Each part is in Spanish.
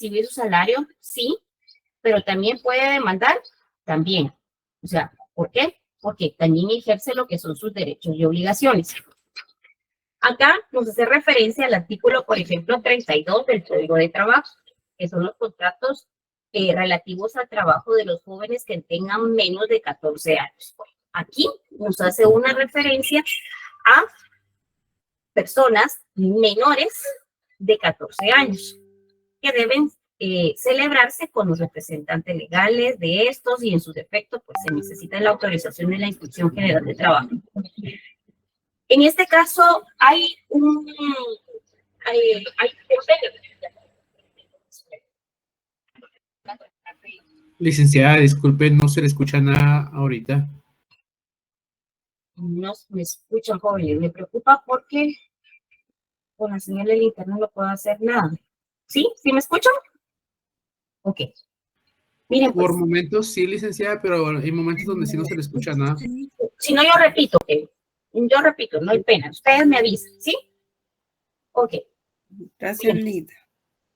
recibir su salario, sí, pero también puede demandar, también. O sea, ¿por qué? Porque también ejerce lo que son sus derechos y obligaciones. Acá nos hace referencia al artículo, por ejemplo, 32 del Código de Trabajo, que son los contratos relativos al trabajo de los jóvenes que tengan menos de 14 años. Aquí nos hace una referencia a personas menores de 14 años que deben celebrarse con los representantes legales de estos y en su defecto pues se necesita la autorización de la Inspección General de Trabajo. En este caso hay un Licenciada, disculpe, no se le escucha nada ahorita. No me escuchan, jóvenes. Me preocupa porque con la señal del internet no puedo hacer nada. ¿Sí? ¿Sí me escuchan? Ok. Miren, pues, Por momentos sí, licenciada, pero hay momentos donde sí no se le escucha nada. si no, yo repito, yo repito, no hay pena. Ustedes me avisan, ¿sí? Ok. Gracias, Lida.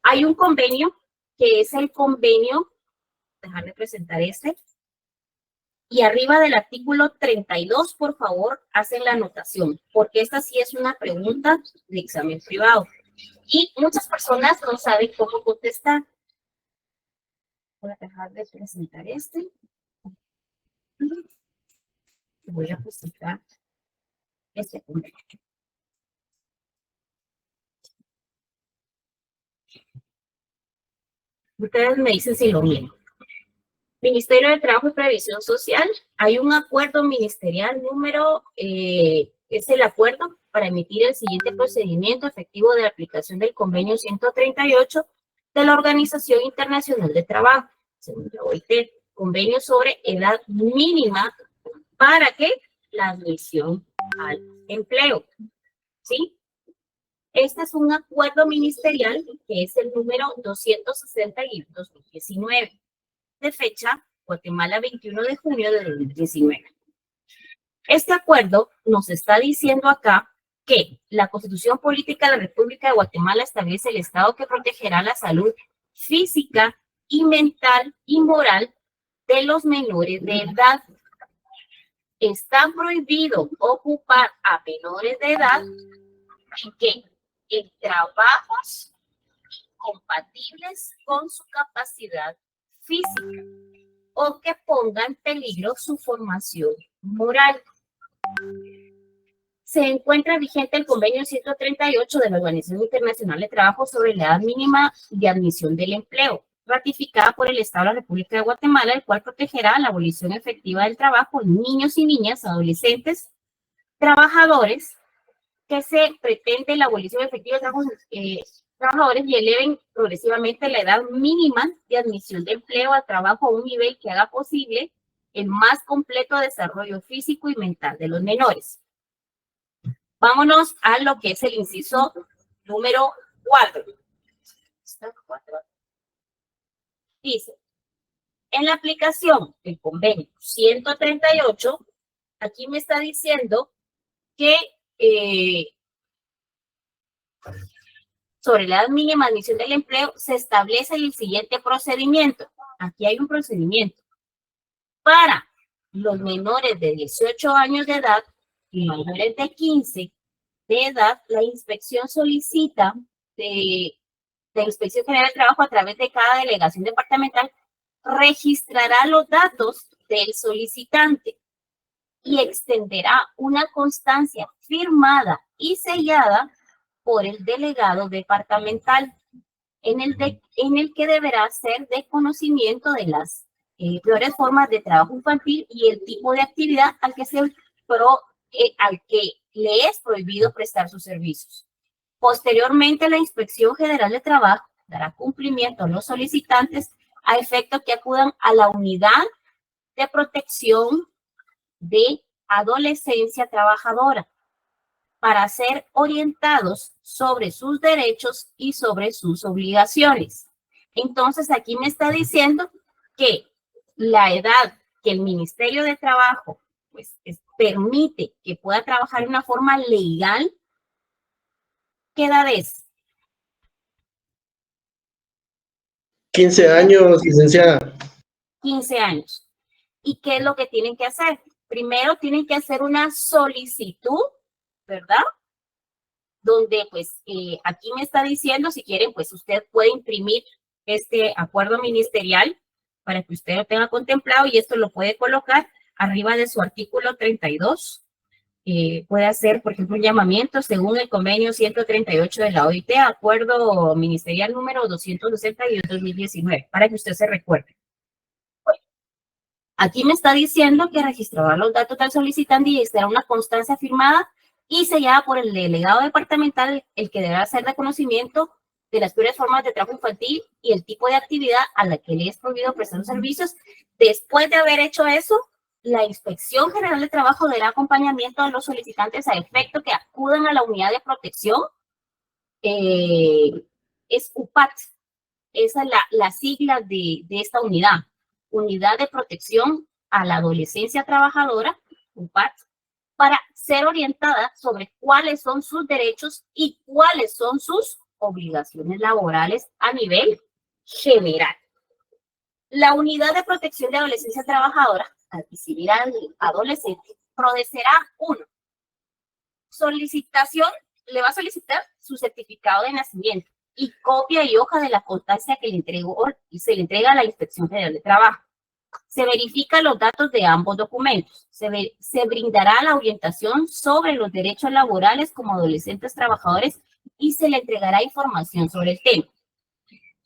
Hay un convenio que es el convenio, déjame presentar este, y arriba del artículo 32, por favor, hacen la anotación, porque esta sí es una pregunta de examen privado. Y muchas personas no saben cómo contestar. Voy a dejar de presentar este. Voy a presentar este convenio. Ustedes me dicen si lo miran. Ministerio de Trabajo y Previsión Social, hay un acuerdo ministerial es el acuerdo para emitir el siguiente procedimiento efectivo de aplicación del convenio 138 de la Organización Internacional de Trabajo, según la OIT, convenio sobre edad mínima para que la admisión al empleo, ¿sí? Este es un acuerdo ministerial que es el número 260-2019. De fecha, Guatemala, 21 de junio de 2019. Este acuerdo nos está diciendo acá que la Constitución Política de la República de Guatemala establece el Estado que protegerá la salud física y mental y moral de los menores de edad. Está prohibido ocupar a menores de edad en trabajos compatibles con su capacidad física o que ponga en peligro su formación moral. Se encuentra vigente el convenio 138 de la Organización Internacional de Trabajo sobre la edad mínima de admisión del empleo, ratificada por el Estado de la República de Guatemala, el cual protegerá la abolición efectiva del trabajo en niños y niñas, adolescentes, trabajadores, que se pretende la abolición efectiva de trabajadores y eleven progresivamente la edad mínima de admisión de empleo al trabajo a un nivel que haga posible el más completo desarrollo físico y mental de los menores. Vámonos a lo que es el inciso número 4. Dice, en la aplicación del convenio 138, aquí me está diciendo que sobre la edad mínima de admisión del empleo se establece el siguiente procedimiento. Aquí hay un procedimiento. Para los menores de 18 años de edad y mayores de 15 de edad, la inspección solicita de Inspección General de Trabajo a través de cada delegación departamental registrará los datos del solicitante y extenderá una constancia firmada y sellada por el delegado departamental en el que deberá ser de conocimiento de las peores formas de trabajo infantil y el tipo de actividad al que le es prohibido prestar sus servicios. Posteriormente, la Inspección General de Trabajo dará cumplimiento a los solicitantes a efecto que acudan a la unidad de protección de adolescencia trabajadora para ser orientados sobre sus derechos y sobre sus obligaciones. Entonces, aquí me está diciendo que la edad que el Ministerio de Trabajo pues, permite que pueda trabajar de una forma legal, ¿qué edad es? 15 años, licenciada. 15 años. ¿Y qué es lo que tienen que hacer? Primero tienen que hacer una solicitud, ¿verdad? Donde pues aquí me está diciendo, si quieren, pues usted puede imprimir este acuerdo ministerial para que usted lo tenga contemplado y esto lo puede colocar arriba de su artículo 32. Puede hacer, por ejemplo, un llamamiento según el convenio 138 de la OIT, acuerdo ministerial número 260 y 2019, para que usted se recuerde. Bueno, aquí me está diciendo que registrará los datos del solicitante y estará una constancia firmada y sellada por el delegado departamental, el que deberá hacer de conocimiento de las peores formas de trabajo infantil y el tipo de actividad a la que le es prohibido prestar los servicios. Después de haber hecho eso, la Inspección General de Trabajo dará acompañamiento a los solicitantes a efecto que acudan a la unidad de protección. Es UPAT, esa es la sigla de esta unidad. Unidad de Protección a la Adolescencia Trabajadora, UPAT, para ser orientada sobre cuáles son sus derechos y cuáles son sus obligaciones laborales a nivel general. La Unidad de Protección de Adolescencia Trabajadora, al recibir al adolescente, procederá uno. Solicitación, le va a solicitar su certificado de nacimiento y copia y hoja de la constancia que le entregó y se le entrega a la Inspección General de Trabajo. Se verifican los datos de ambos documentos. Se brindará la orientación sobre los derechos laborales como adolescentes trabajadores y se le entregará información sobre el tema.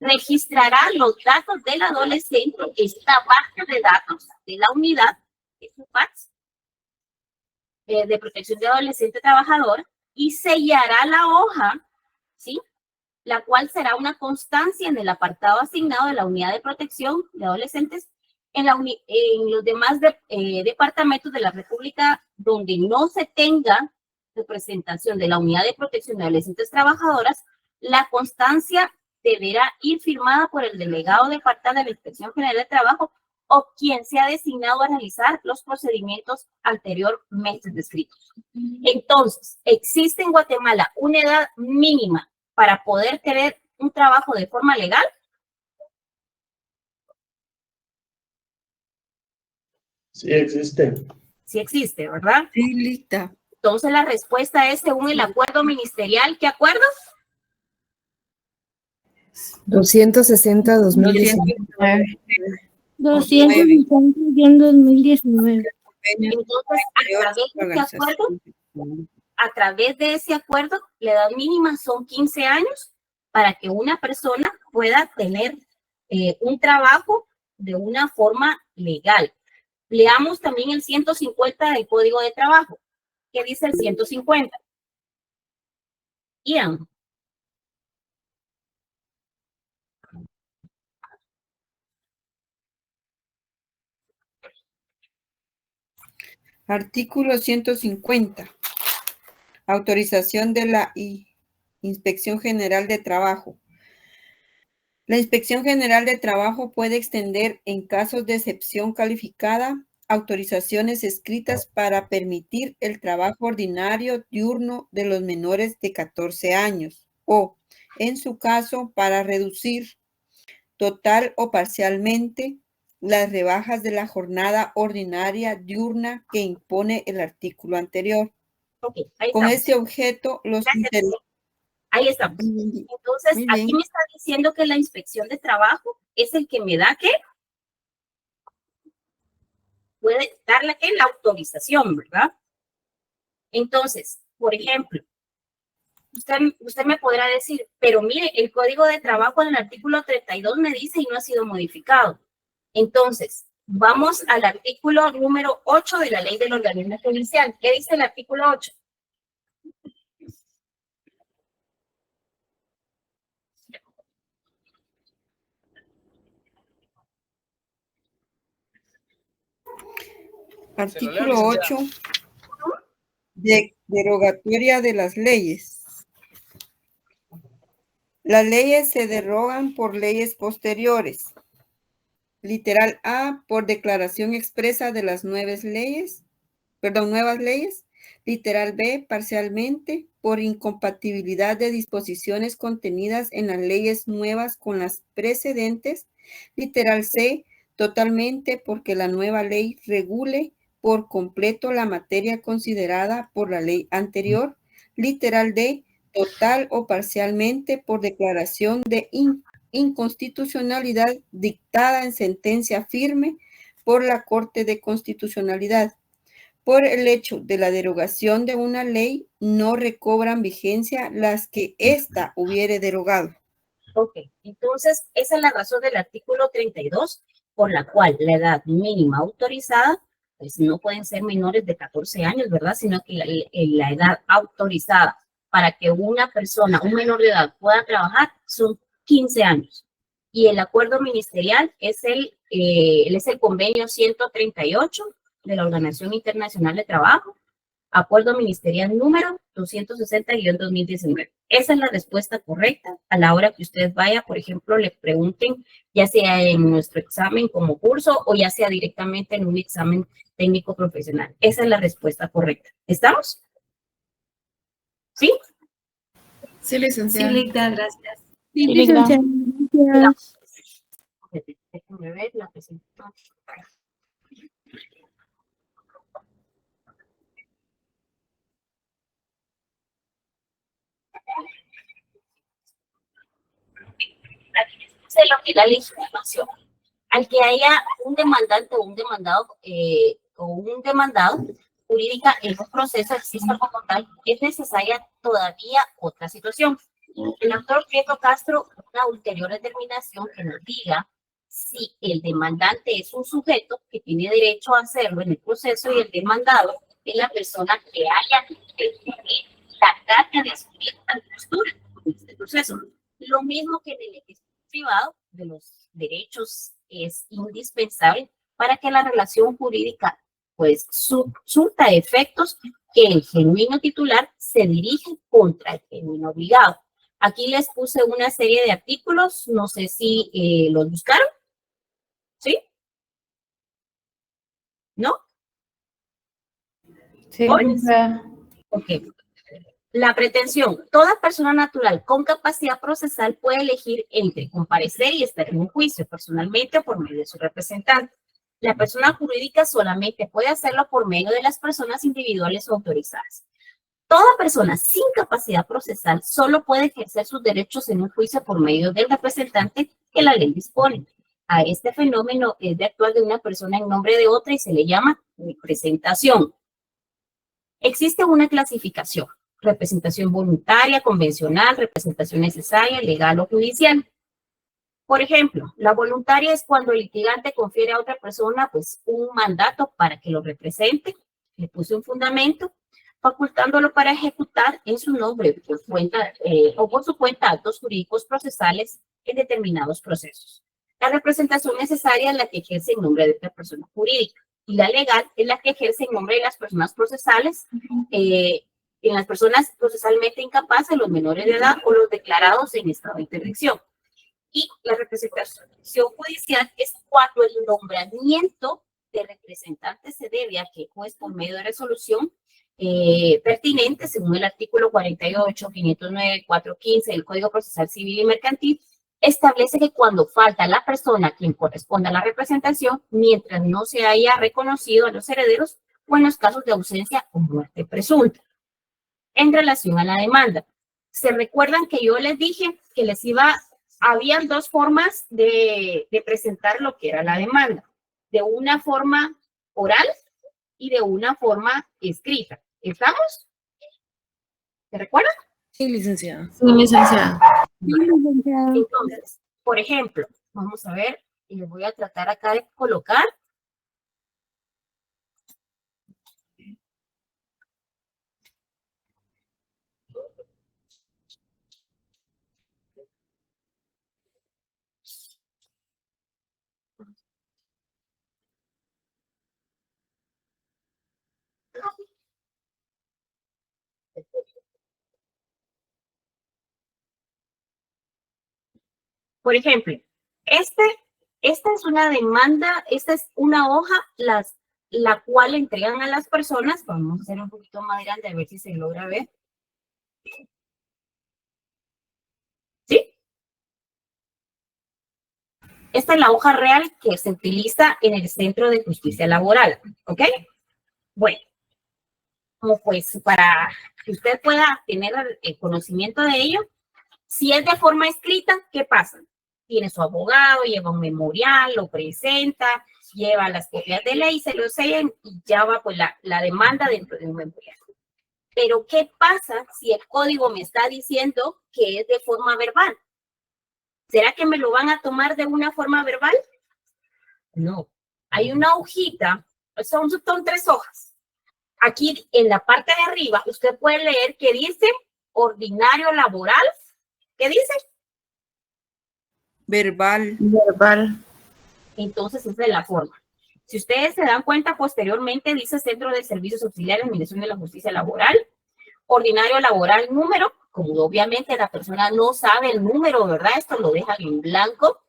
Registrará los datos del adolescente, esta base de datos de la unidad, de protección de adolescente trabajador, y sellará la hoja, ¿sí?, la cual será una constancia en el apartado asignado de la unidad de protección de adolescentes en los demás departamentos de la República donde no se tenga representación de la unidad de protección de adolescentes trabajadoras. La constancia deberá ir firmada por el delegado departamental de la Inspección General de Trabajo o quien sea designado a realizar los procedimientos anteriormente descritos. Entonces, ¿existe en Guatemala una edad mínima para poder tener un trabajo de forma legal? Sí existe. Sí existe, ¿verdad? Sí, lista. Entonces, la respuesta es según el acuerdo ministerial. ¿Qué acuerdo? 260-2019. 260-2019. Entonces, a través de ese acuerdo, la edad mínima son 15 años para que una persona pueda tener un trabajo de una forma legal. Leamos también el 150 del Código de Trabajo. ¿Qué dice el 150? Ian. Artículo 150. Autorización de la Inspección General de Trabajo. La Inspección General de Trabajo puede extender, en casos de excepción calificada, autorizaciones escritas para permitir el trabajo ordinario diurno de los menores de 14 años o, en su caso, para reducir total o parcialmente las rebajas de la jornada ordinaria diurna que impone el artículo anterior. Okay, ahí con estamos. este objeto, los Ahí estamos. Entonces, aquí me está diciendo que la inspección de trabajo es el que me da ¿qué? Puede darle ¿qué? La autorización, ¿verdad? Entonces, por ejemplo, usted me podrá decir, pero mire, el Código de Trabajo en el artículo 32 me dice y no ha sido modificado. Entonces, vamos al artículo número 8 de la Ley del Organismo Judicial. ¿Qué dice el artículo 8? Artículo 8. Derogatoria de las leyes. Las leyes se derogan por leyes posteriores. Literal A, por declaración expresa de las nuevas leyes. Literal B, parcialmente, por incompatibilidad de disposiciones contenidas en las leyes nuevas con las precedentes. Literal C, totalmente, porque la nueva ley regule por completo la materia considerada por la ley anterior. Literal D, total o parcialmente, por declaración de inconstitucionalidad dictada en sentencia firme por la Corte de Constitucionalidad. Por el hecho de la derogación de una ley, no recobran vigencia las que ésta hubiere derogado. Ok, entonces esa es la razón del artículo 32, por la cual la edad mínima autorizada, pues no pueden ser menores de 14 años, ¿verdad? Sino que la edad autorizada para que una persona, un menor de edad, pueda trabajar son 15 años. Y el acuerdo ministerial es el convenio 138 de la Organización Internacional de Trabajo, acuerdo ministerial número 260-2019. Esa es la respuesta correcta a la hora que usted vaya, por ejemplo, le pregunten, ya sea en nuestro examen como curso o ya sea directamente en un examen técnico profesional. Esa es la respuesta correcta. ¿Estamos? ¿Sí? Sí, licenciada. Sí, Lita, gracias. Sí, licenciada. Déjenme ver la presentación. Se lo que la legitimación. Al que haya un demandante o un demandado jurídica en un proceso exista como tal, es necesaria todavía otra situación. El doctor Prieto Castro, una ulterior determinación que nos diga si el demandante es un sujeto que tiene derecho a hacerlo en el proceso y el demandado es la persona que haya la carga de asumir la postura en este proceso. Lo mismo que en el ejército privado de los derechos es indispensable para que la relación jurídica pues surta efectos que el genuino titular se dirige contra el genuino obligado. Aquí les puse una serie de artículos, no sé si los buscaron, ¿sí? ¿No? Sí, licenciada. Ok. La pretensión. Toda persona natural con capacidad procesal puede elegir entre comparecer y estar en un juicio personalmente o por medio de su representante. La persona jurídica solamente puede hacerlo por medio de las personas individuales o autorizadas. Toda persona sin capacidad procesal solo puede ejercer sus derechos en un juicio por medio del representante que la ley dispone. A este fenómeno es de actuar de una persona en nombre de otra y se le llama representación. Existe una clasificación: representación voluntaria, convencional, representación necesaria, legal o judicial. Por ejemplo, la voluntaria es cuando el litigante confiere a otra persona pues un mandato para que lo represente, le puse un fundamento, facultándolo para ejecutar en su nombre por cuenta, o por su cuenta actos jurídicos procesales en determinados procesos. La representación necesaria es la que ejerce en nombre de otra persona jurídica y la legal es la que ejerce en nombre de las personas procesales, en las personas procesalmente incapaces, los menores de edad o los declarados en estado de interdicción. Y la representación judicial es cuando el nombramiento de representante se debe a que el juez, por medio de resolución pertinente, según el artículo 48, 509, 415 del Código Procesal Civil y Mercantil, establece que cuando falta la persona a quien corresponda la representación, mientras no se haya reconocido a los herederos o en los casos de ausencia o muerte presunta. En relación a la demanda, ¿se recuerdan que yo les dije que habían dos formas de presentar lo que era la demanda? De una forma oral y de una forma escrita. ¿Estamos? ¿Se recuerdan? Sí, licenciada. Sí, licenciada. Entonces, por ejemplo, vamos a ver, y les voy a tratar acá de colocar. Por ejemplo, esta es una demanda, esta es una hoja, la cual entregan a las personas. Vamos a hacer un poquito más grande a ver si se logra ver. ¿Sí? Esta es la hoja real que se utiliza en el Centro de Justicia Laboral, ¿ok? Bueno, como pues para que usted pueda tener el conocimiento de ello, si es de forma escrita, ¿qué pasa? Tiene su abogado, lleva un memorial, lo presenta, lleva las copias de ley, se lo sellan y ya va pues la demanda dentro de un memorial. Pero ¿qué pasa si el código me está diciendo que es de forma verbal? ¿Será que me lo van a tomar de una forma verbal? No. Hay una hojita, son 3 hojas. Aquí en la parte de arriba, usted puede leer que dice ordinario laboral. ¿Qué dice? Verbal. Verbal. Entonces, esa es la forma. Si ustedes se dan cuenta, posteriormente dice Centro de Servicios Auxiliares, Administración de la Justicia Laboral, ordinario laboral número, como obviamente la persona no sabe el número, ¿verdad? Esto lo dejan en blanco,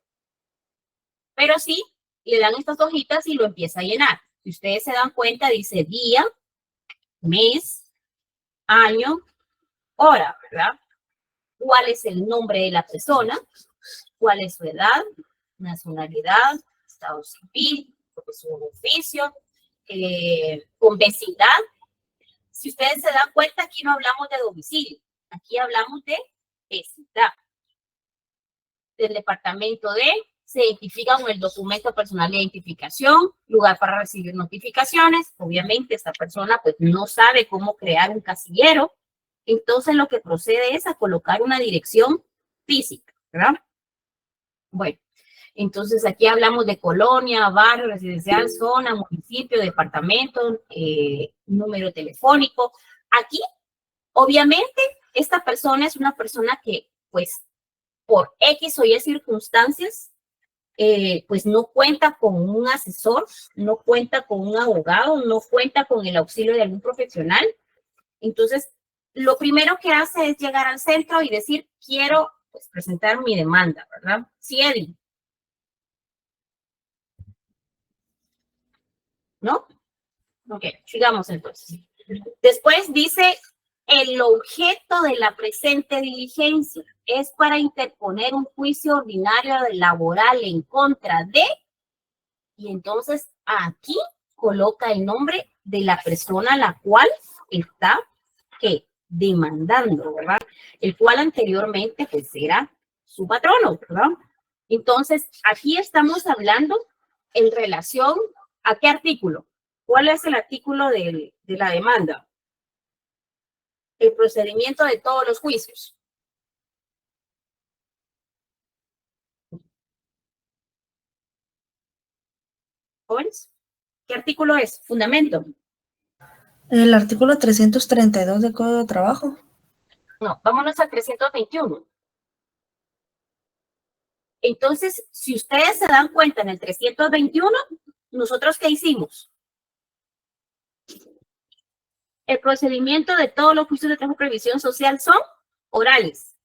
pero sí le dan estas hojitas y lo empieza a llenar. Si ustedes se dan cuenta, dice día, mes, año, hora, ¿verdad? ¿Cuál es el nombre de la persona? ¿Cuál es su edad? Nacionalidad, estado civil, profesión, oficio, con vecindad. Si ustedes se dan cuenta, aquí no hablamos de domicilio, aquí hablamos de vecindad. Del departamento de, se identifica con el documento personal de identificación, lugar para recibir notificaciones. Obviamente esta persona pues no sabe cómo crear un casillero, entonces lo que procede es a colocar una dirección física, ¿verdad? Bueno, entonces aquí hablamos de colonia, barrio, residencial, zona, municipio, departamento, número telefónico. Aquí, obviamente, esta persona es una persona que, pues, por X o Y circunstancias, pues no cuenta con un asesor, no cuenta con un abogado, no cuenta con el auxilio de algún profesional. Entonces, lo primero que hace es llegar al centro y decir, quiero pues, presentar mi demanda, ¿verdad? Sí, Eddie. ¿No? Ok, sigamos entonces. Después dice, el objeto de la presente diligencia es para interponer un juicio ordinario laboral en contra de, y entonces aquí coloca el nombre de la persona a la cual está ¿qué? Demandando, ¿verdad? El cual anteriormente pues era su patrono, ¿verdad? Entonces, aquí estamos hablando en relación a qué artículo. ¿Cuál es el artículo de la demanda? El procedimiento de todos los juicios. ¿Jóvenes? ¿Qué artículo es? Fundamento. El artículo 332 del Código de Trabajo. No, vámonos al 321. Entonces, si ustedes se dan cuenta en el 321, ¿nosotros qué hicimos? El procedimiento de todos los juicios de trabajo y previsión social son orales,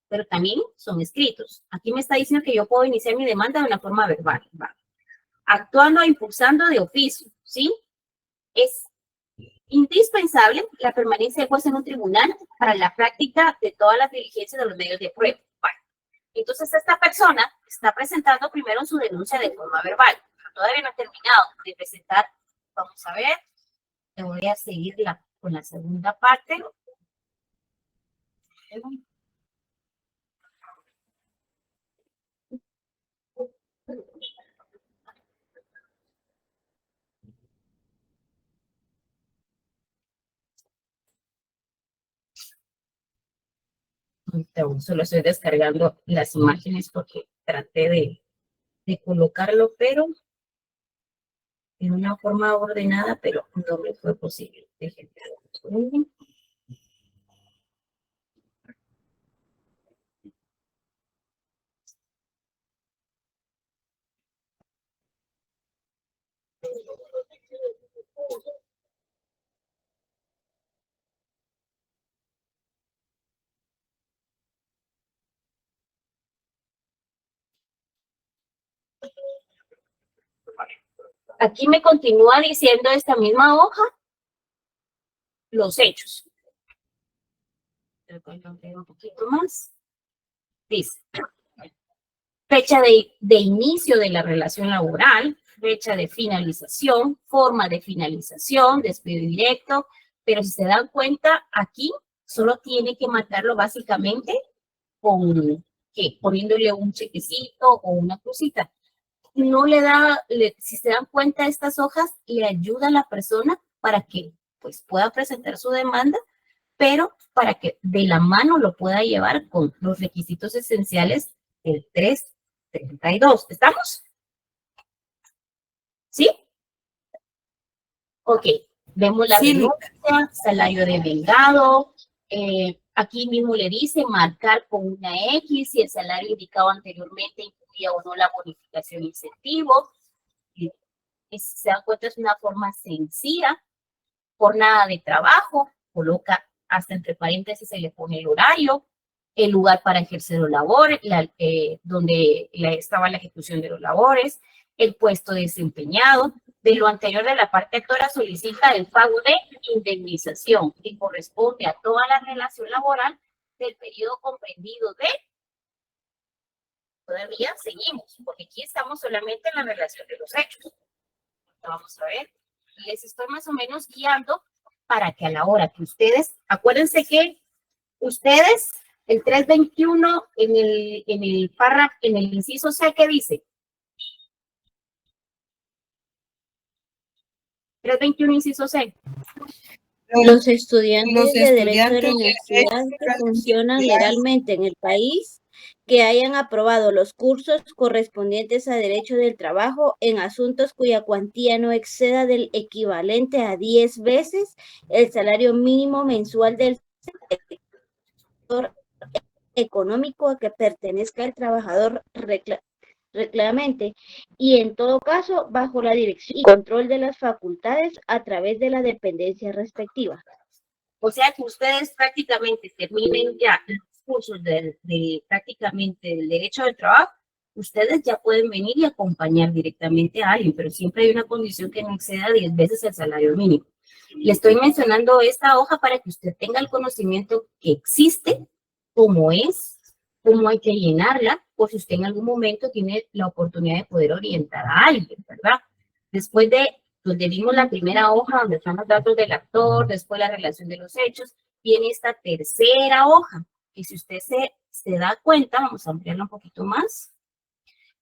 pero también son escritos. Aquí me está diciendo que yo puedo iniciar mi demanda de una forma verbal, ¿va? Actuando e impulsando de oficio, ¿sí? Es indispensable la permanencia de juez en un tribunal para la práctica de todas las diligencias de los medios de prueba. Bueno, entonces esta persona está presentando primero su denuncia de forma verbal. Todavía no ha terminado de presentar. Vamos a ver. Te voy a seguir con la segunda parte. Solo estoy descargando las imágenes porque traté de colocarlo, pero en una forma ordenada, pero no me fue posible. Déjenme ver. aquí me continúa diciendo esta misma hoja los hechos. Un poquito más. Dice, fecha de inicio de la relación laboral, fecha de finalización, forma de finalización, despido directo, pero si se dan cuenta, aquí solo tiene que marcarlo básicamente con, ¿qué? Poniéndole un chequecito o una crucita. No le da, si se dan cuenta, estas hojas le ayuda a la persona para que pues, pueda presentar su demanda, pero para que de la mano lo pueda llevar con los requisitos esenciales del 332. ¿Estamos? ¿Sí? Ok. Vemos la Sí. denuncia, salario devengado. Aquí mismo le dice marcar con una X si el salario indicado anteriormente incluía o no la bonificación incentivo. Si se dan cuenta, es una forma sencilla. Jornada de trabajo, coloca hasta entre paréntesis, se le pone el horario, el lugar para ejercer los labores, donde estaba la ejecución de los labores, el puesto desempeñado. De lo anterior de la parte actora solicita el pago de indemnización que corresponde a toda la relación laboral del periodo comprendido de. Todavía seguimos, porque aquí estamos solamente en la relación de los hechos. Vamos a ver, les estoy más o menos guiando para que a la hora que ustedes, acuérdense que ustedes, el 321 en el párrafo, en el inciso C, ¿qué dice? 321 inciso C. Los estudiantes Los de Derecho de la estudiantes de universidad que Derecho funcionan de la legalmente en el país, que hayan aprobado los cursos correspondientes a Derecho del Trabajo en asuntos cuya cuantía no exceda del equivalente a 10 veces el salario mínimo mensual del sector económico a que pertenezca el trabajador reclamante y en todo caso bajo la dirección y control de las facultades a través de la dependencia respectiva. O sea que ustedes prácticamente terminen ya los cursos de prácticamente del derecho del trabajo, ustedes ya pueden venir y acompañar directamente a alguien, pero siempre hay una condición que no exceda 10 veces el salario mínimo. Le estoy mencionando esta hoja para que usted tenga el conocimiento que existe, cómo es, cómo hay que llenarla, por si usted en algún momento tiene la oportunidad de poder orientar a alguien, ¿verdad? Después de donde vimos la primera hoja, donde están los datos del actor, después la relación de los hechos, viene esta tercera hoja, y si usted se da cuenta, vamos a ampliarla un poquito más,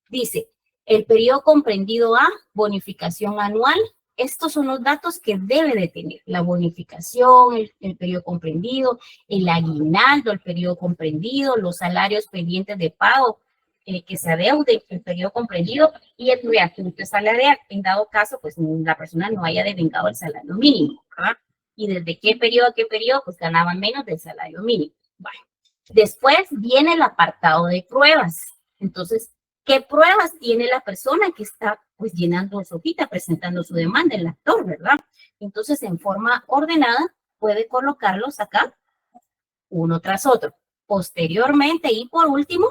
dice, el periodo comprendido a bonificación anual. Estos son los datos que debe de tener, la bonificación, el periodo comprendido, el aguinaldo, el periodo comprendido, los salarios pendientes de pago que se adeude, el periodo comprendido y el reajuste salarial. En dado caso, pues la persona no haya devengado el salario mínimo, ¿verdad? Y desde qué periodo a qué periodo, pues ganaban menos del salario mínimo. Bueno, después viene el apartado de pruebas. Entonces, ¿qué pruebas tiene la persona que está pues llenando su hojita, presentando su demanda, el actor, ¿verdad? Entonces, en forma ordenada, puede colocarlos acá, uno tras otro. Posteriormente y por último,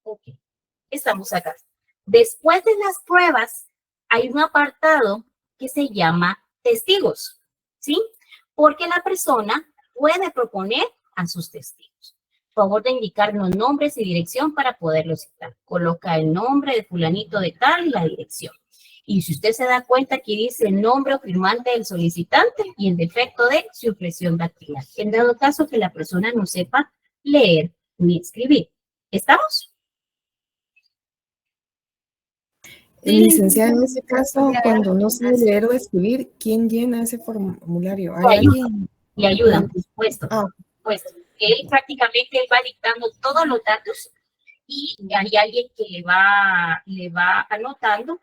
ok, estamos acá. Después de las pruebas, hay un apartado que se llama testigos, ¿sí? Porque la persona puede proponer a sus testigos. Por favor de indicarnos nombres y dirección para poderlos citar. Coloca el nombre de fulanito de tal y la dirección. Y si usted se da cuenta, aquí dice el nombre o firmante del solicitante y el defecto de su impresión dactilar. En dado caso que la persona no sepa leer ni escribir. ¿Estamos? Licenciada, en ese caso, cuando no sabe leer o escribir, ¿quién llena ese formulario? ¿Hay alguien? Le ayudan, por supuesto. Ah. Pues él prácticamente va dictando todos los datos y hay alguien que le va anotando.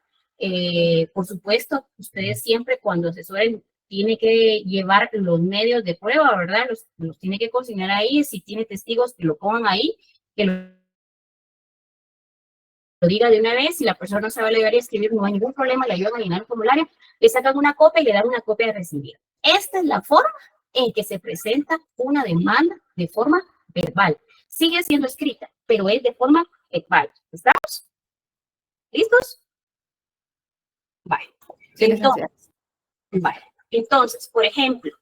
Por supuesto, ustedes siempre cuando asesoren tiene que llevar los medios de prueba, ¿verdad? Los tiene que consignar ahí. Si tiene testigos, que lo pongan ahí, que lo diga de una vez. Si la persona no sabe leer y escribir, no hay ningún problema, le ayudan a llenar el formulario, le sacan una copia y le dan una copia de recibida. Esta es la forma en que se presenta una demanda de forma verbal. Sigue siendo escrita, pero es de forma verbal. ¿Estamos? ¿Listos? Vale. Sí, licenciada. Entonces, por ejemplo,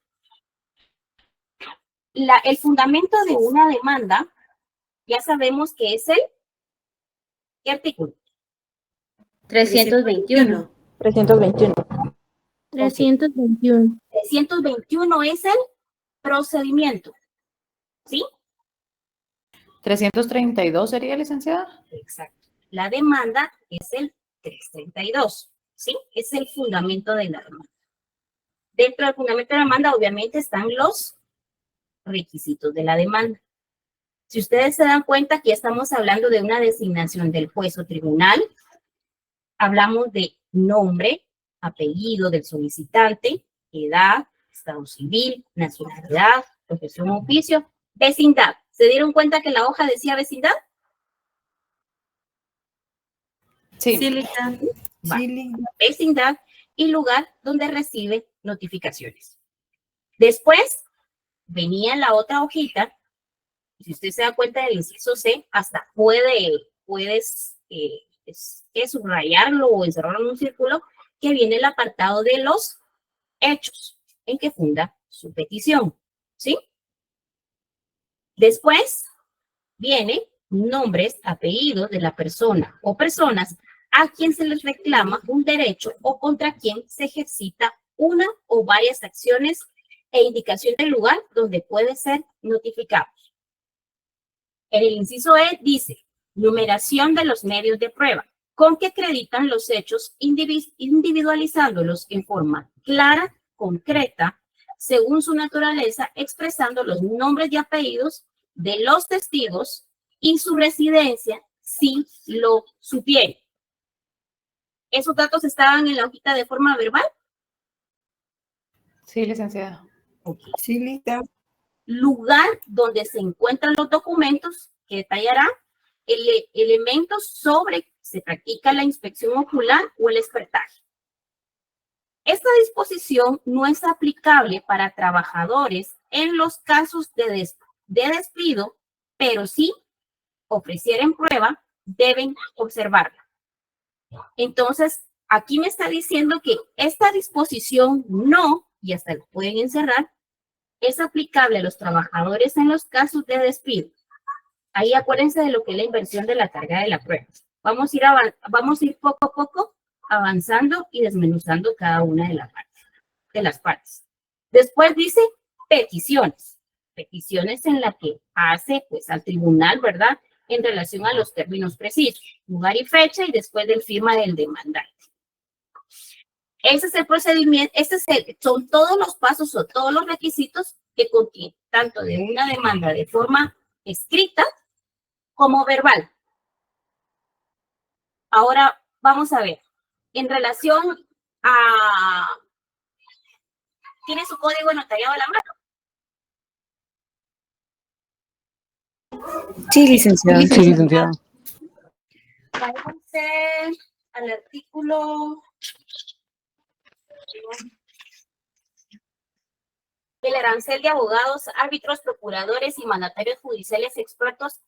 el fundamento de una demanda, ya sabemos que es ¿qué artículo? 321. 321. 321. 321 es el procedimiento, ¿sí? 332 sería, licenciada. Exacto. La demanda es el 332, ¿sí? Es el fundamento de la demanda. Dentro del fundamento de la demanda, obviamente, están los requisitos de la demanda. Si ustedes se dan cuenta, aquí estamos hablando de una designación del juez o tribunal. Hablamos de nombre, apellido del solicitante, edad, estado civil, nacionalidad, profesión o oficio, vecindad. ¿Se dieron cuenta que la hoja decía vecindad? Sí. Sí, lista. Vale. Vecindad y lugar donde recibe notificaciones. Después venía la otra hojita. Si usted se da cuenta del inciso C, hasta puedes subrayarlo o encerrarlo en un círculo, que viene el apartado de los hechos en que funda su petición, ¿sí? Después viene nombres, apellidos de la persona o personas a quien se les reclama un derecho o contra quien se ejercita una o varias acciones e indicación del lugar donde puede ser notificado. En el inciso E dice, numeración de los medios de prueba, con que acreditan los hechos individualizándolos en forma clara, concreta, según su naturaleza, expresando los nombres y apellidos de los testigos y su residencia, si lo supieren. ¿Esos datos estaban en la hojita de forma verbal? Sí, licenciada. Okay. Sí, lista. Lugar donde se encuentran los documentos que detallará elementos sobre se practica la inspección ocular o el expertaje. Esta disposición no es aplicable para trabajadores en los casos de despido, pero si ofrecieren prueba, deben observarla. Entonces, aquí me está diciendo que esta disposición no, y hasta lo pueden encerrar, es aplicable a los trabajadores en los casos de despido. Ahí acuérdense de lo que es la inversión de la carga de la prueba. Vamos a ir poco a poco avanzando y desmenuzando cada una de las partes. Después dice peticiones. Peticiones en la que hace pues al tribunal, ¿verdad? En relación a los términos precisos, lugar y fecha y después del firma del demandante. Ese es el procedimiento, son todos los pasos o todos los requisitos que contiene tanto de una demanda de forma escrita como verbal. Ahora vamos a ver, en relación a... ¿Tiene su código notariado a la mano? Sí, licenciada. Sí, licenciada. Váyanse al artículo... El arancel de abogados, árbitros, procuradores y mandatarios judiciales expertos,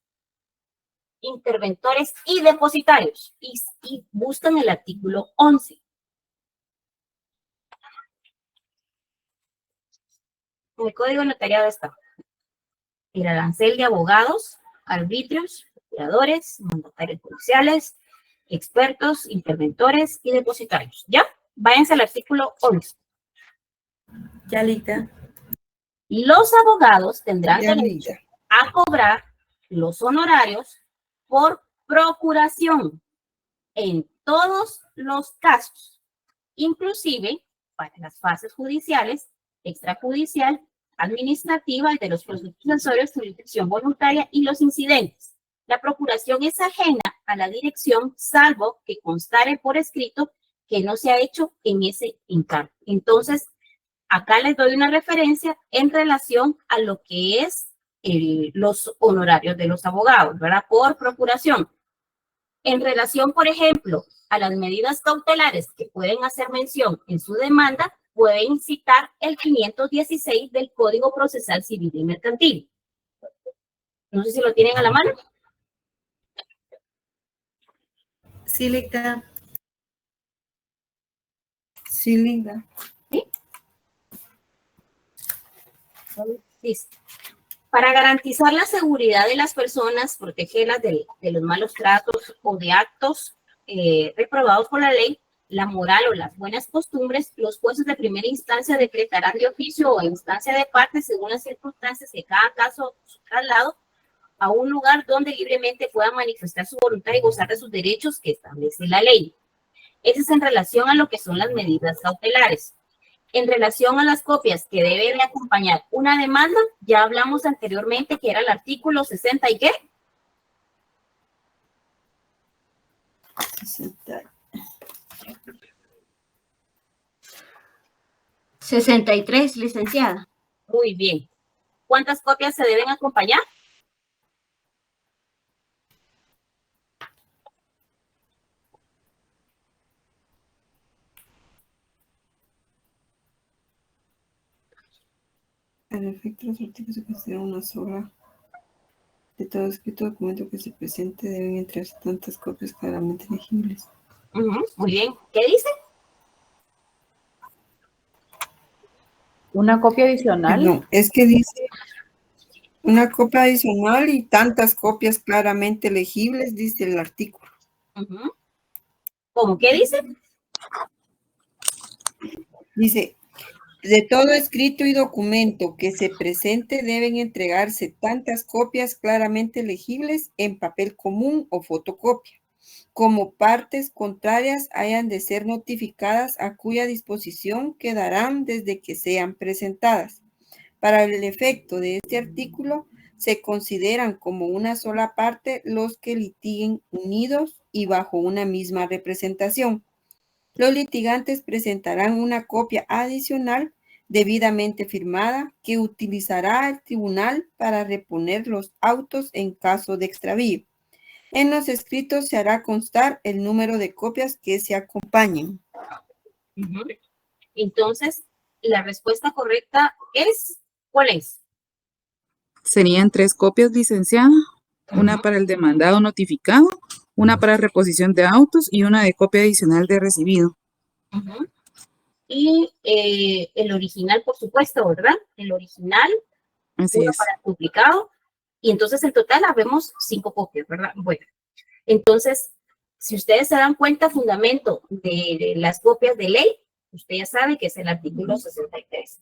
interventores y depositarios. Y buscan el artículo 11. El código notariado está. El arancel de abogados, arbitrios, procuradores, mandatarios judiciales, expertos, interventores y depositarios. ¿Ya? Váyanse al artículo 11. Ya lista. Los abogados tendrán Ya derecho lista. a cobrar los honorarios por procuración en todos los casos, inclusive para las fases judiciales, extrajudicial, administrativa, de los procesos sucesorios, jurisdicción voluntaria y los incidentes. La procuración es ajena a la dirección, salvo que constare por escrito que no se ha hecho en ese encargo. Entonces, acá les doy una referencia en relación a lo que es los honorarios de los abogados, ¿verdad? Por procuración. En relación, por ejemplo, a las medidas cautelares que pueden hacer mención en su demanda, pueden citar el 516 del Código Procesal Civil y Mercantil. No sé si lo tienen a la mano. Sí, Lica. Sí, Linda. Dice, para garantizar la seguridad de las personas, protegerlas de los malos tratos o de actos reprobados por la ley, la moral o las buenas costumbres, los jueces de primera instancia decretarán de oficio o instancia de parte, según las circunstancias que cada caso su traslado a un lugar donde libremente puedan manifestar su voluntad y gozar de sus derechos que establece la ley. Eso es en relación a lo que son las medidas cautelares. En relación a las copias que deben de acompañar una demanda, ya hablamos anteriormente que era el artículo 60 y ¿qué? 63, licenciada. Muy bien. ¿Cuántas copias se deben acompañar? En efecto, los artículos se consideran una sola. De todo escrito documento que se presente deben entregarse tantas copias claramente legibles. Muy bien. ¿Qué dice? Una copia adicional. No, es que dice una copia adicional y tantas copias claramente legibles, dice el artículo. ¿Cómo qué dice? Dice, de todo escrito y documento que se presente deben entregarse tantas copias claramente legibles en papel común o fotocopia, como partes contrarias hayan de ser notificadas a cuya disposición quedarán desde que sean presentadas. Para el efecto de este artículo, se consideran como una sola parte los que litiguen unidos y bajo una misma representación. Los litigantes presentarán una copia adicional debidamente firmada que utilizará el tribunal para reponer los autos en caso de extravío. En los escritos se hará constar el número de copias que se acompañen. Entonces, la respuesta correcta es, ¿cuál es? Serían 3 copias, licenciada, una para el demandado notificado, una para reposición de autos y una de copia adicional de recibido. Y el original, por supuesto, ¿verdad? El original, Así uno es. para el duplicado, y entonces en total habemos 5 copias, ¿verdad? Bueno, entonces, si ustedes se dan cuenta, fundamento de las copias de ley, usted ya sabe que es el artículo 63.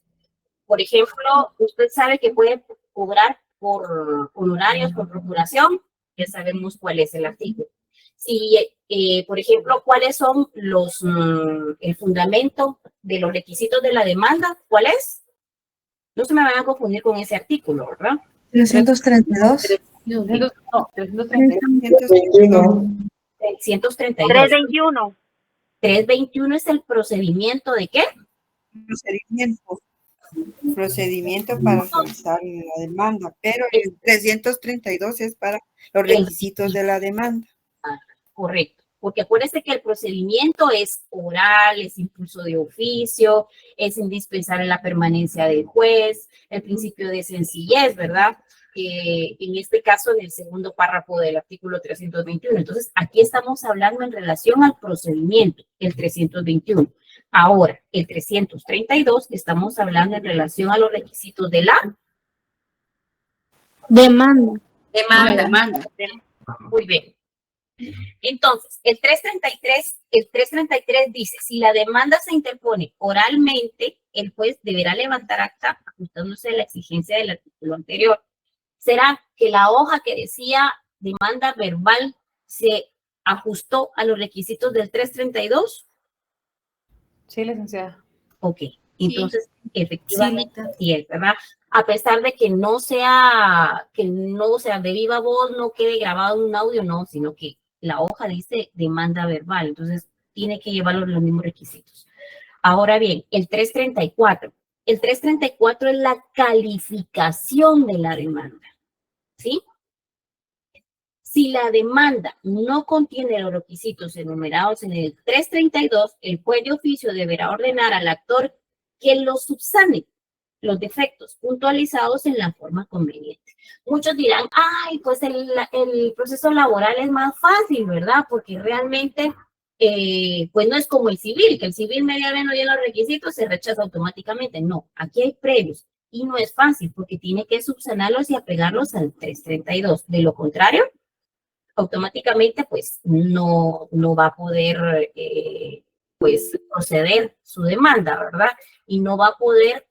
Por ejemplo, usted sabe que puede cobrar por honorarios, por procuración, ya sabemos cuál es el artículo. Si, por ejemplo, cuáles son el fundamento de los requisitos de la demanda, ¿cuál es? No se me van a confundir con ese artículo, ¿verdad? 332. 21. 332. 321. 321 es el procedimiento de ¿qué? Procedimiento para realizar la demanda, pero el 332 es para los requisitos de la demanda. Correcto, porque acuérdense que el procedimiento es oral, es impulso de oficio, es indispensable la permanencia del juez, el principio de sencillez, ¿verdad? En este caso, en el segundo párrafo del artículo 321. Entonces, aquí estamos hablando en relación al procedimiento, el 321. Ahora, el 332, estamos hablando en relación a los requisitos de la Demanda. Muy bien. Entonces, el 333 dice, si la demanda se interpone oralmente, el juez deberá levantar acta ajustándose a la exigencia del artículo anterior. ¿Será que la hoja que decía demanda verbal se ajustó a los requisitos del 332? Sí, licenciada. Ok, entonces, efectivamente, sí es, ¿verdad? A pesar de que no sea de viva voz, no quede grabado en un audio, no, sino que la hoja dice demanda verbal, entonces tiene que llevar los mismos requisitos. Ahora bien, el 334, El 334 es la calificación de la demanda, ¿sí? Si la demanda no contiene los requisitos enumerados en el 332, el juez de oficio deberá ordenar al actor que los subsane los defectos puntualizados en la forma conveniente. Muchos dirán, ay, pues el proceso laboral es más fácil, ¿verdad? Porque realmente, pues no es como el civil, que el civil media vez no llena los requisitos, se rechaza automáticamente. No, aquí hay previos y no es fácil porque tiene que subsanarlos y apegarlos al 332. De lo contrario, automáticamente, pues no va a poder, pues, proceder su demanda, ¿verdad? Y no va a poder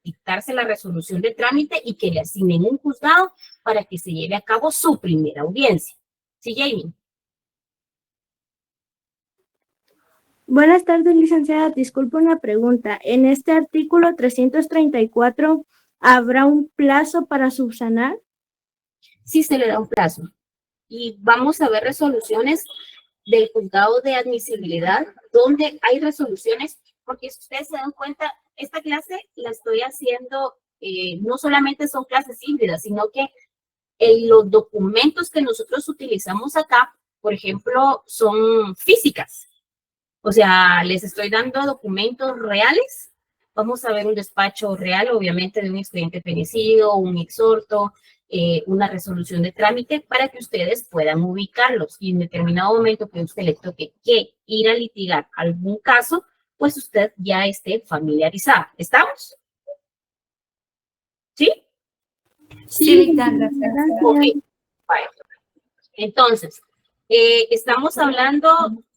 dictarse la resolución de trámite y que le asignen un juzgado para que se lleve a cabo su primera audiencia. ¿Sí, Jamie? Buenas tardes, licenciada. Disculpe una pregunta. En este artículo 334, ¿habrá un plazo para subsanar? Sí se le da un plazo. Y vamos a ver resoluciones del juzgado de admisibilidad, donde hay resoluciones, porque si ustedes se dan cuenta, esta clase la estoy haciendo, no solamente son clases híbridas, sino que los documentos que nosotros utilizamos acá, por ejemplo, son físicas. O sea, les estoy dando documentos reales. Vamos a ver un despacho real, obviamente, de un expediente fenecido, un exhorto, una resolución de trámite para que ustedes puedan ubicarlos y en determinado momento que a usted le toque que ir a litigar algún caso, pues usted ya esté familiarizada. ¿Estamos? ¿Sí? Sí, Ok. Vale. Entonces, estamos hablando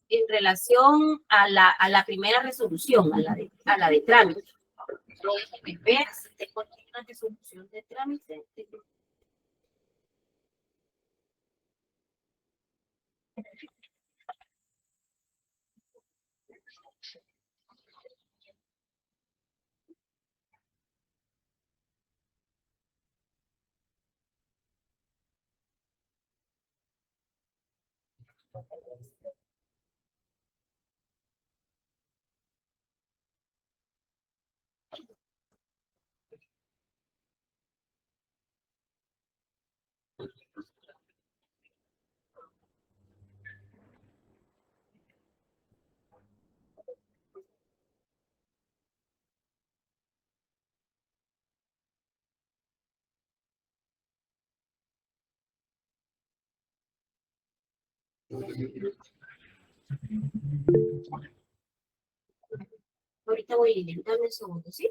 en relación a la primera resolución, a la de trámite. Déjenme ver si tengo aquí una resolución de trámite. Ahorita voy a intentar un segundo, ¿sí?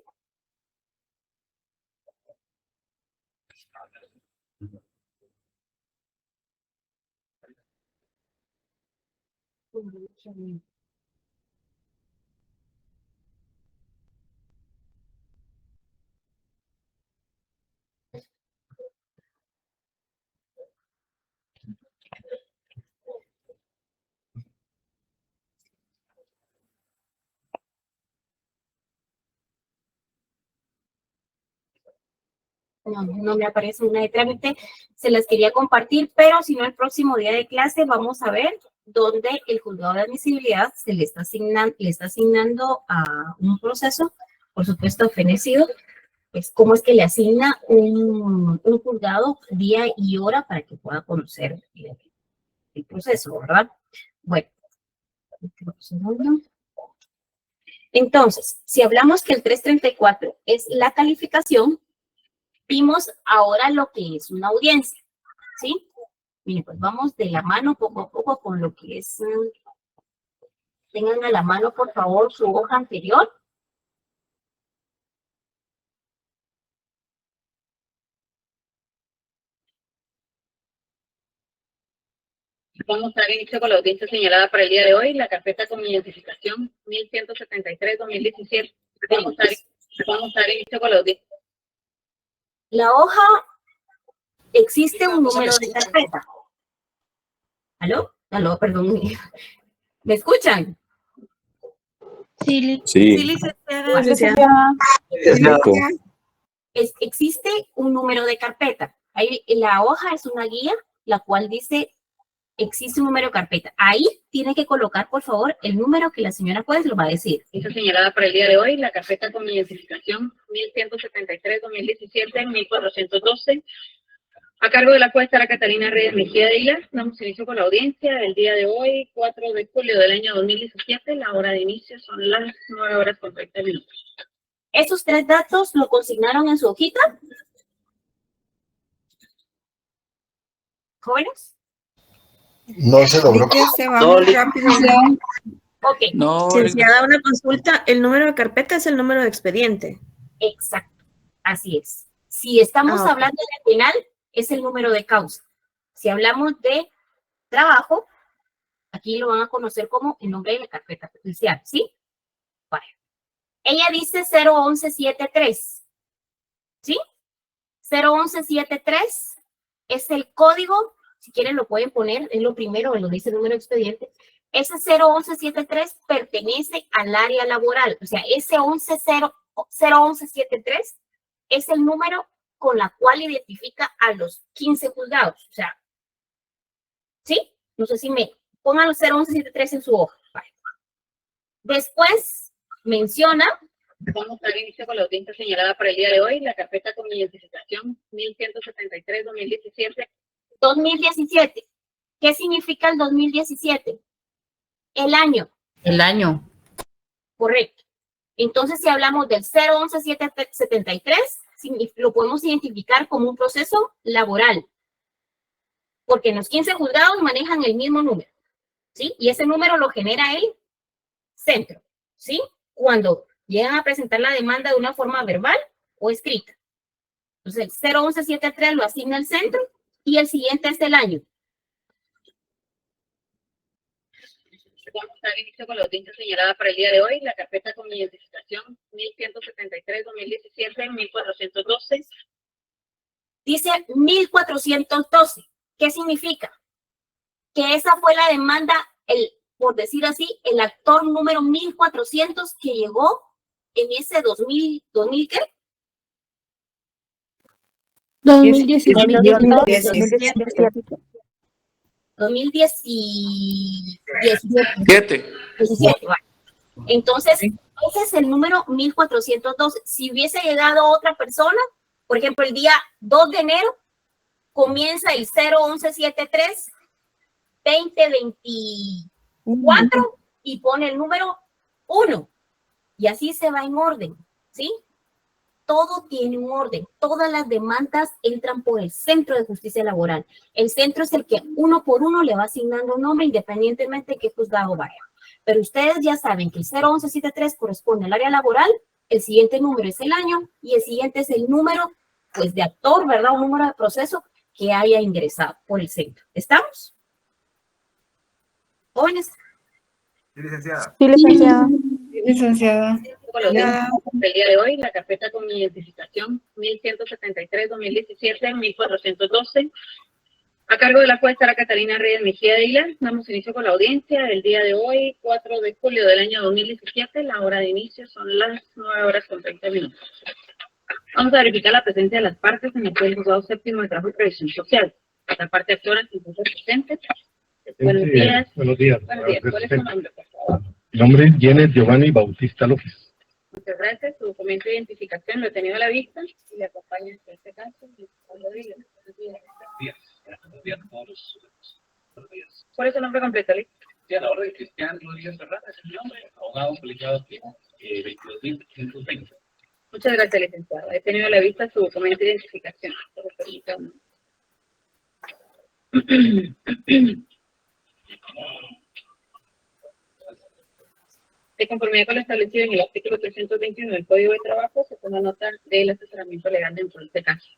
No me aparece una de trámite, se las quería compartir, pero si no, el próximo día de clase vamos a ver dónde el juzgado de admisibilidad se le está asignando a un proceso, por supuesto, fenecido, pues cómo es que le asigna un juzgado día y hora para que pueda conocer el proceso, ¿verdad? Bueno, entonces, si hablamos que el 334 es la calificación, vimos ahora lo que es una audiencia, ¿sí? Miren, pues vamos de la mano poco a poco con lo que es, tengan a la mano por favor su hoja anterior. Vamos a dar inicio con la audiencia señalada para el día de hoy, la carpeta con identificación 1173-2017. Vamos a dar inicio con la audiencia. La hoja, existe un número de carpeta. ¿Aló? Aló, perdón. ¿Me escuchan? Sí, Licenciada. Existe un número de carpeta. Ahí, la hoja es una guía, la cual dice existe un número de carpeta. Ahí tiene que colocar, por favor, el número que la señora juez lo va a decir. Está señalada para el día de hoy la carpeta con mi identificación 1173-2017-1412. A cargo de la juez Sara Catalina Reyes Mejía de Hilar, damos inicio con la audiencia del día de hoy, 4 de julio del año 2017. La hora de inicio son las 9:30. Esos 3 datos lo consignaron en su hojita. ¿Jóvenes? No se logró. Lidia se va No, muy rápido. Ok, No, licenciada, una consulta. El número de carpeta es el número de expediente. exacto. Así es. Si estamos Ok. hablando de penal, es el número de causa. Si hablamos de trabajo, aquí lo van a conocer como el nombre de la carpeta judicial, ¿sí? Vale. Ella dice 01173, ¿sí? 01173 es el código, si quieren lo pueden poner, es lo primero, lo dice el número de expediente. Ese 01173 pertenece al área laboral, o sea, ese 01173 es el número con la cual identifica a los 15 juzgados, o sea, ¿sí? No sé si me pongan los 01173 en su hoja. Vale. Después menciona. Vamos a dar inicio con la audiencia señalada para el día de hoy, la carpeta con mi identificación 1173-2017. 2017. ¿Qué significa el 2017? El año. El año. Correcto. Entonces, si hablamos del 01173, lo podemos identificar como un proceso laboral. Porque los 15 juzgados manejan el mismo número, ¿sí? Y ese número lo genera el centro, ¿sí? Cuando llegan a presentar la demanda de una forma verbal o escrita. Entonces, el 01173 lo asigna el centro y el siguiente es el año. Vamos a dar inicio con la audiencia señalada para el día de hoy, la carpeta con mi identificación 1173-2017-1412. Dice 1412. ¿Qué significa? Que esa fue la demanda, por decir así, el actor número 1400 que llegó en ese 2000 ¿qué? 2017. 2017. Vale. Entonces, ese es el número 1412. Si hubiese llegado otra persona, por ejemplo, el día 2 de enero, comienza el 01173 2024 y pone el número 1. Y así se va en orden, ¿sí? Todo tiene un orden. Todas las demandas entran por el Centro de Justicia Laboral. El centro es el que uno por uno le va asignando un nombre independientemente de qué juzgado vaya. Pero ustedes ya saben que el 01173 corresponde al área laboral, el siguiente número es el año y el siguiente es el número, pues, de actor, ¿verdad? Un número de proceso que haya ingresado por el centro. ¿Estamos? ¿Jóvenes? Sí, licenciada. Sí, licenciada. Licenciada. Con la audiencia del día de hoy, la carpeta con mi identificación 1173-2017-1412. A cargo de la juez Sara Catalina Reyes Mejía de Hilar, damos inicio con la audiencia del día de hoy, 4 de julio del año 2017. La hora de inicio son las 9:30. Vamos a verificar la presencia de las partes en el juzgado séptimo de trabajo y previsión social. La parte actora se encuentra presente. Buenos días. Buenos días. Buenos días. ¿Cuál es su nombre, por favor? Mi nombre es Yenes Giovanni Bautista López. Muchas gracias. Su documento de identificación lo he tenido a la vista y le acompaña en este caso. Buenos días. ¿Cuál es su nombre completo, Liz? Sí, a la orden Cristian Rodríguez Fernández, es mi nombre, abogado aplicado aquí, 22.320. Muchas gracias, licenciado. He tenido a la vista su documento de identificación. De conformidad con lo establecido en el artículo 321 del Código de Trabajo, se toma nota del asesoramiento legal dentro de este caso.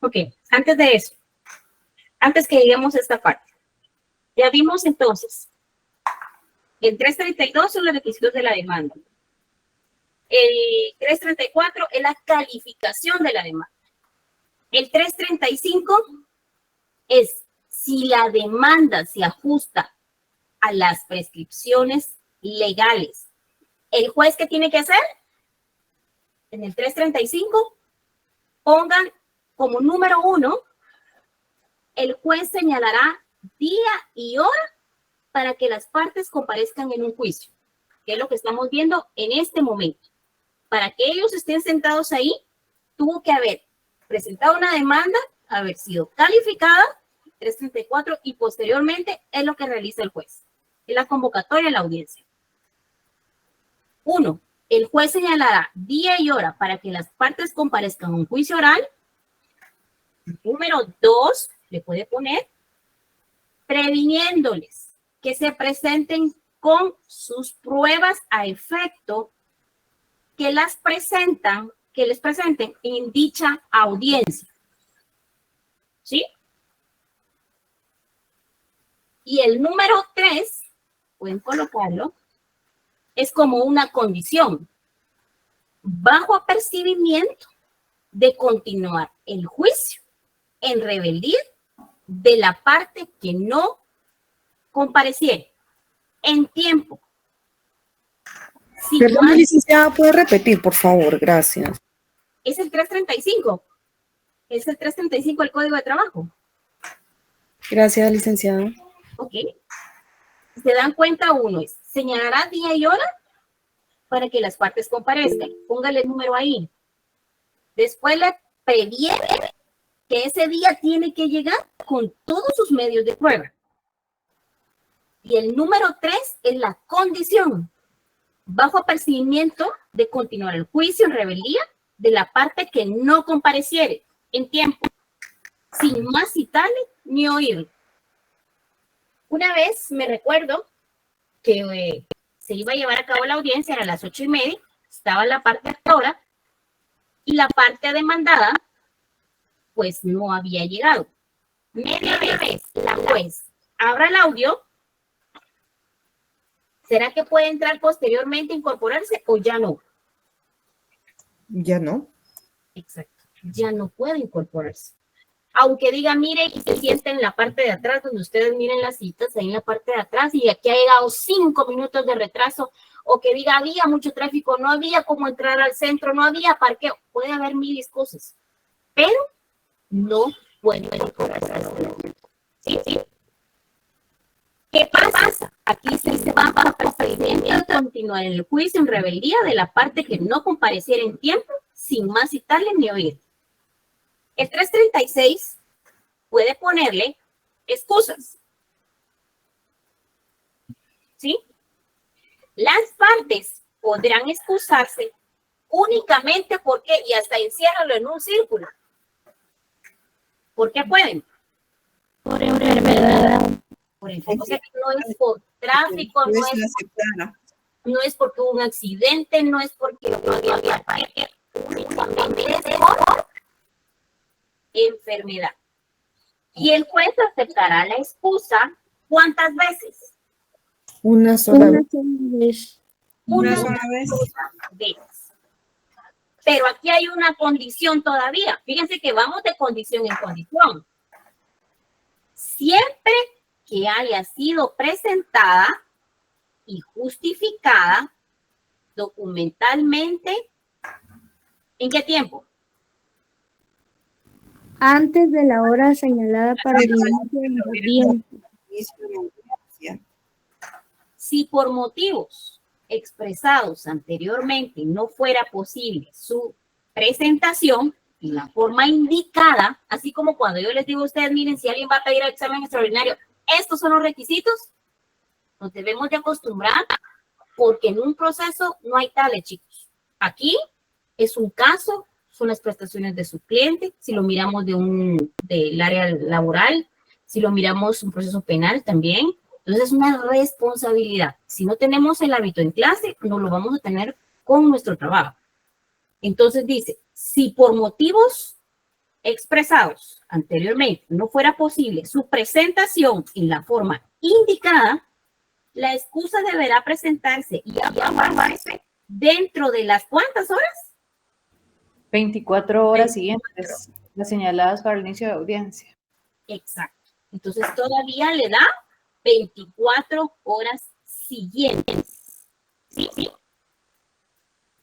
Ok, antes de eso, antes que lleguemos a esta parte, ya vimos entonces, el 332 son los requisitos de la demanda. El 334 es la calificación de la demanda. El 335 es si la demanda se ajusta a las prescripciones legales. ¿El juez qué tiene que hacer? En el 335, pongan como número 1, el juez señalará día y hora para que las partes comparezcan en un juicio, que es lo que estamos viendo en este momento. Para que ellos estén sentados ahí, tuvo que haber presentado una demanda, haber sido calificada, 334, y posteriormente es lo que realiza el juez. Es la convocatoria de la audiencia. 1. El juez señalará día y hora para que las partes comparezcan en un juicio oral. Número 2, le puede poner previniéndoles que se presenten con sus pruebas a efecto que les presenten en dicha audiencia. ¿Sí? Y el número 3, pueden colocarlo, es como una condición, bajo apercibimiento de continuar el juicio en rebeldía de la parte que no compareciere en tiempo. Perdón, licenciada, ¿puede repetir, por favor? Gracias. Es el 335. Es el 335 del Código de Trabajo. Gracias, licenciada. Ok. Se dan cuenta, uno es, señalará día y hora para que las partes comparezcan. Póngale el número ahí. Después le previene que ese día tiene que llegar con todos sus medios de prueba. Y el número 3 es la condición, bajo apercibimiento de continuar el juicio en rebeldía de la parte que no compareciere en tiempo, sin más citarle ni oírle. Una vez me recuerdo que se iba a llevar a cabo la audiencia, era a las 8:30, estaba la parte actora y la parte demandada pues no había llegado. Media vez la juez abra el audio, ¿será que puede entrar posteriormente a incorporarse o ya no? Ya no. Exacto, ya no puede incorporarse. Aunque diga, mire, y se siente en la parte de atrás, donde ustedes miren las citas, ahí en la parte de atrás, y aquí ha llegado 5 minutos de retraso, o que diga, había mucho tráfico, no había cómo entrar al centro, no había parqueo, puede haber miles cosas, pero no puede incorporarse. Sí, sí. ¿Qué pasa? Aquí se va a proceder a continuar en el juicio en rebeldía de la parte que no compareciera en tiempo, sin más citarle ni oír. El 336 puede ponerle excusas. ¿Sí? Las partes podrán excusarse únicamente porque, y hasta enciérralo en un círculo. ¿Por qué pueden? Por enfermedad. Por ejemplo, o sea, no es por tráfico, no es porque hubo un accidente, no es porque no había parque, únicamente es por enfermedad. Y el juez aceptará la excusa, ¿cuántas veces? Una sola Una vez. sola vez. Pero aquí hay una condición todavía. Fíjense que vamos de condición en condición. Siempre que haya sido presentada y justificada documentalmente, ¿en qué tiempo? Antes de la hora señalada para el inicio de la audiencia. Si por motivos expresados anteriormente no fuera posible su presentación en la forma indicada, así como cuando yo les digo a ustedes, miren, si alguien va a pedir el examen extraordinario, estos son los requisitos, nos debemos de acostumbrar, porque en un proceso no hay tales, chicos. Aquí es un caso, son las prestaciones de su cliente, si lo miramos del área laboral, si lo miramos un proceso penal también. Entonces es una responsabilidad. Si no tenemos el hábito en clase, no lo vamos a tener con nuestro trabajo. Entonces dice, si por motivos expresados anteriormente no fuera posible su presentación en la forma indicada, la excusa deberá presentarse y aprobarse dentro de las ¿cuántas horas? 24 horas siguientes, las señaladas para el inicio de audiencia. Exacto. Entonces todavía le da 24 horas siguientes. Sí, sí.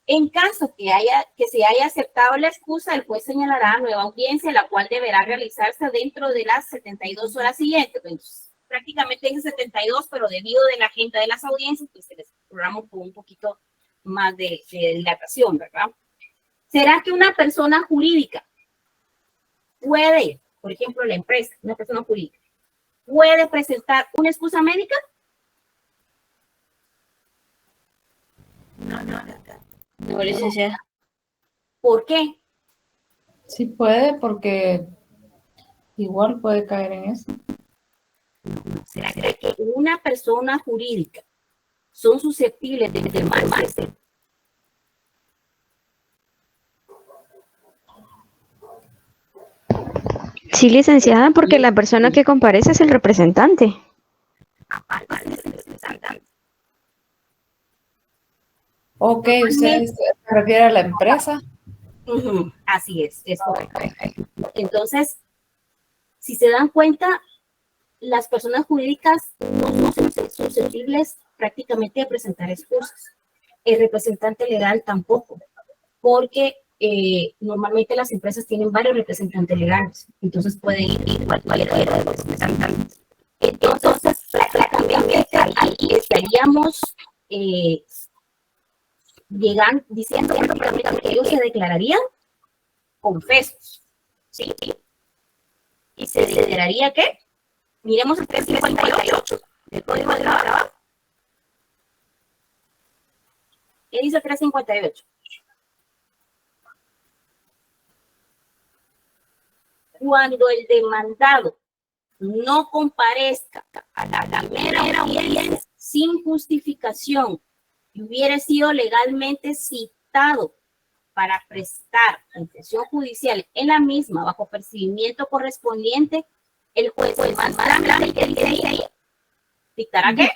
En caso que se haya aceptado la excusa, el juez señalará nueva audiencia, la cual deberá realizarse dentro de las 72 horas siguientes. Entonces, prácticamente dice 72, pero debido de la agenda de las audiencias, pues se les programó con un poquito más de dilatación, ¿verdad? ¿Será que una persona jurídica puede, por ejemplo, la empresa, una persona jurídica, puede presentar una excusa médica? No, licenciada. ¿Por qué? Sí puede, porque igual puede caer en eso. ¿Será que una persona jurídica son susceptibles de enfermarse? Sí, licenciada, porque la persona que comparece es el representante. Ok, ¿usted se refiere a la empresa? Así es correcto. Entonces, si se dan cuenta, las personas jurídicas no son susceptibles prácticamente de presentar excusas. El representante legal tampoco, porque normalmente las empresas tienen varios representantes legales, entonces puede ir cualquiera de los representantes. Entonces, prácticamente ahí estaríamos diciendo prácticamente que ellos se declararían confesos, ¿sí? ¿Y se declararía qué? Miremos el 358 del Código de Trabajo. ¿Qué dice el 358? Cuando el demandado no comparezca a la primera audiencia sin justificación y hubiera sido legalmente citado para prestar confesión judicial en la misma bajo procedimiento correspondiente, el juez dictará ¿qué?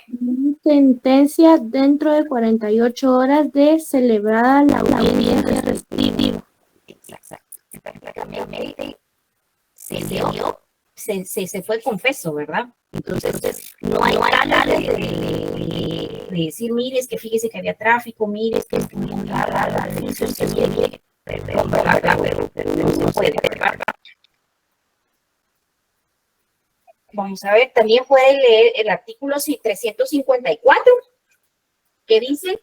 Sentencia dentro de 48 horas de celebrada la audiencia respectiva. Se fue confeso, ¿verdad? Entonces, no hay nada de decir, mire, es que fíjese que había tráfico, mire, es que no se puede, ¿verdad? Vamos a ver, también puede leer el artículo 354, que dice,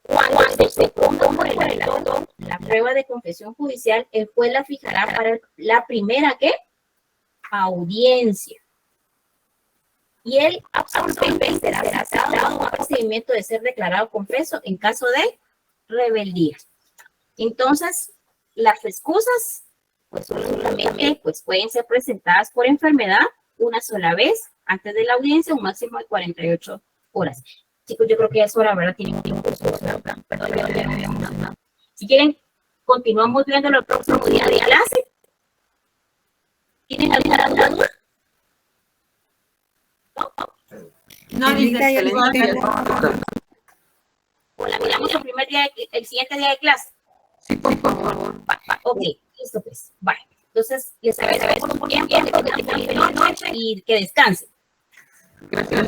cuando se ponga por el autor la prueba de confesión judicial, el juez la fijará para la primera, ¿qué? Audiencia. Y el absolvente será dado un procedimiento de ser declarado confeso en caso de rebeldía. Entonces, las excusas, pues solamente pueden ser presentadas por enfermedad una sola vez antes de la audiencia, un máximo de 48 horas. Chicos, yo creo que ya es hora, ¿verdad? Tienen un curso, ¿verdad? Si quieren, continuamos viendo el próximo día de clase. ¿Tienen alguna duda? No, Lisa, ya no tengo. Hola, miramos el siguiente día de clase. Sí, por favor. Ok, listo pues. Vale. Entonces, les agradezco por tiempo, que tengan una feliz noche y que descansen. Gracias.